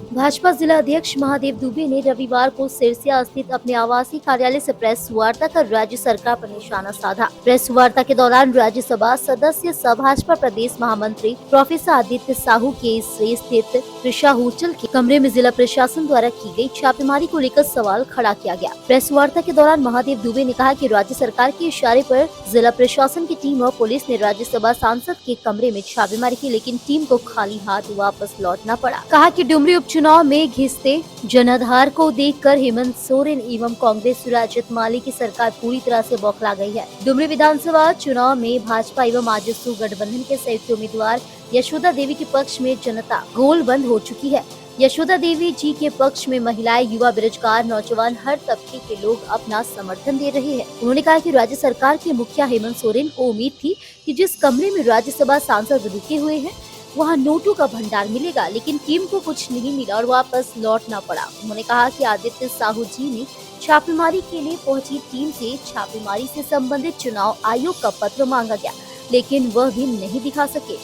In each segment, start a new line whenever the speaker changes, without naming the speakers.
भाजपा जिला अध्यक्ष महादेव दुबे ने रविवार को सिरसिया स्थित अपने आवासीय कार्यालय से प्रेस वार्ता कर राज्य सरकार पर निशाना साधा। प्रेस वार्ता के दौरान राज्यसभा सदस्य सह भाजपा प्रदेश महामंत्री प्रोफेसर आदित्य साहू के स्थित कृषा होटल के कमरे में जिला प्रशासन द्वारा की गई छापेमारी को लेकर सवाल खड़ा किया गया। प्रेस वार्ता के दौरान महादेव दुबे ने कहा कि राज्य सरकार के इशारे पर जिला प्रशासन की टीम और पुलिस ने राज्यसभा सांसद के कमरे में छापेमारी की, लेकिन टीम को खाली हाथ वापस लौटना पड़ा। कहा कि डुमरी उपचुनाव में घिसते जनाधार को देखकर हेमंत सोरेन एवं कांग्रेस राजद माली की सरकार पूरी तरह से बौखला गई है। डुमरी विधानसभा चुनाव में भाजपा एवं आजसू गठबंधन के संयुक्त उम्मीदवार यशोदा देवी के पक्ष में जनता गोलबंद हो चुकी है। यशोदा देवी जी के पक्ष में महिलाएं, युवा, बेरोजगार, नौजवान, हर तबके के लोग अपना समर्थन दे रहे हैं। उन्होंने कहा कि राज्य सरकार के मुखिया हेमंत सोरेन को उम्मीद थी कि जिस कमरे में राज्यसभा सांसद रुके हुए हैं वहाँ नोटों का भंडार मिलेगा, लेकिन टीम को कुछ नहीं मिला और वापस लौटना पड़ा। उन्होंने कहा कि आदित्य साहू जी ने छापेमारी के लिए पहुंची टीम से छापेमारी से संबंधित चुनाव आयोग का पत्र मांगा गया, लेकिन वह भी नहीं दिखा सके।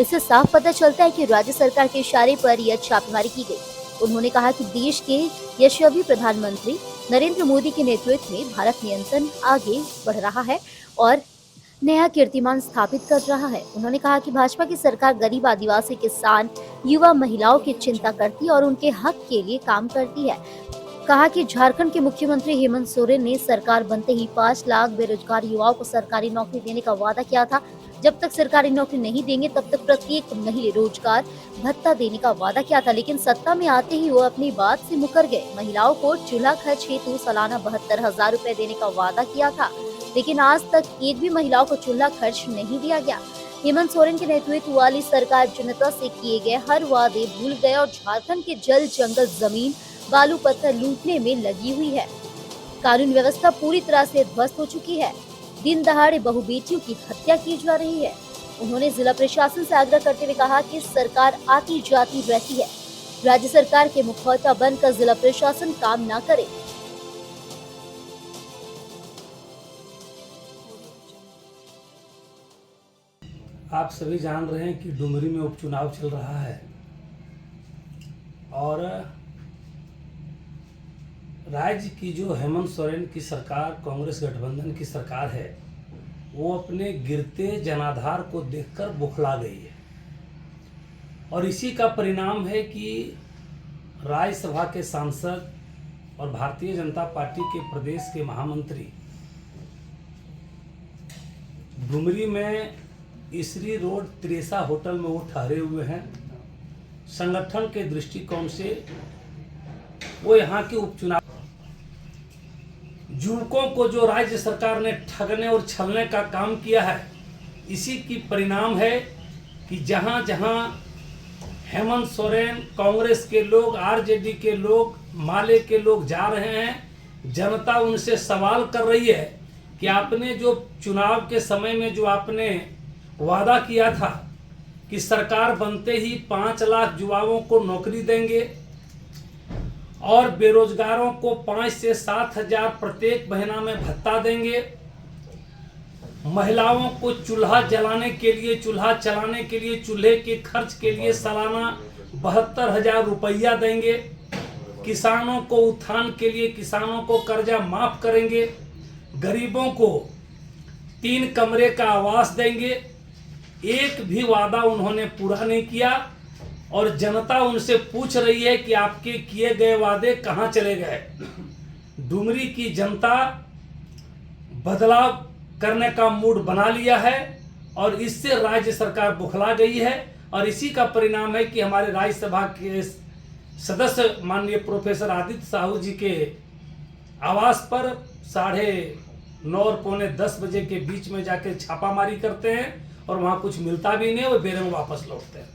इससे साफ पता चलता है कि राज्य सरकार के इशारे पर यह छापेमारी की गई। उन्होंने कहा कि देश के यशस्वी प्रधानमंत्री नरेंद्र मोदी के नेतृत्व में भारत निरंतर आगे बढ़ रहा है और नया कीर्तिमान स्थापित कर रहा है। उन्होंने कहा कि भाजपा की सरकार गरीब, आदिवासी, किसान, युवा, महिलाओं की चिंता करती है और उनके हक के लिए काम करती है। कहा कि झारखंड के मुख्यमंत्री हेमंत सोरेन ने सरकार बनते ही 5 लाख बेरोजगार युवाओं को सरकारी नौकरी देने का वादा किया था। जब तक सरकारी नौकरी नहीं देंगे तब तक प्रत्येक महीने रोजगार भत्ता देने का वादा किया था, लेकिन सत्ता में आते ही वो अपनी बात से मुकर गए। महिलाओं को चूल्हा खर्च हेतु सालाना 72,000 रूपए देने का वादा किया था, लेकिन आज तक एक भी महिलाओं को चूल्हा खर्च नहीं दिया गया। हेमंत सोरेन के नेतृत्व वाली सरकार जनता से किए गए हर वादे भूल गए और झारखंड के जल, जंगल, जमीन, बालू, पत्थर लूटने में लगी हुई है। कानून व्यवस्था पूरी तरह से ध्वस्त हो चुकी है। दिन दहाड़े बहु बेटियों की हत्या की जा रही है। उन्होंने जिला प्रशासन से आग्रह करते हुए कहा कि सरकार आती जाती रहती है, राज्य सरकार के मुखौटा बनकर जिला प्रशासन काम न करे।
आप सभी जान रहे हैं कि डुमरी में उपचुनाव चल रहा है और राज्य की जो हेमंत सोरेन की सरकार, कांग्रेस गठबंधन की सरकार है, वो अपने गिरते जनाधार को देखकर बौखला गई है और इसी का परिणाम है कि राज्यसभा के सांसद और भारतीय जनता पार्टी के प्रदेश के महामंत्री डुमरी में इसरी रोड त्रेसा होटल में वो ठहरे हुए हैं। संगठन के दृष्टिकोण से वो यहाँ के उपचुनाव युवकों को जो राज्य सरकार ने ठगने और छलने का काम किया है, इसी की परिणाम है कि जहाँ जहाँ हेमंत सोरेन, कांग्रेस के लोग, आरजेडी के लोग, माले के लोग जा रहे हैं, जनता उनसे सवाल कर रही है कि आपने जो चुनाव के समय में जो आपने वादा किया था कि सरकार बनते ही 5 लाख युवाओं को नौकरी देंगे और बेरोजगारों को 5 से 7 हजार प्रत्येक महीना में भत्ता देंगे, महिलाओं को चूल्हा जलाने के लिए, चूल्हा चलाने के लिए, चूल्हे के खर्च के लिए सालाना 72,000 रुपया देंगे, किसानों को उत्थान के लिए किसानों को कर्जा माफ करेंगे, गरीबों को 3 कमरे का आवास देंगे, एक भी वादा उन्होंने पूरा नहीं किया और जनता उनसे पूछ रही है कि आपके किए गए वादे कहां चले गए। डुमरी की जनता बदलाव करने का मूड बना लिया है और इससे राज्य सरकार बौखला गई है और इसी का परिणाम है कि हमारे राज्यसभा के सदस्य माननीय प्रोफेसर आदित्य साहू जी के आवास पर 9:30 और 9:45 बजे के बीच में जाकर छापामारी करते हैं और वहां कुछ मिलता भी नहीं, वो बेरंग वापस लौटते हैं।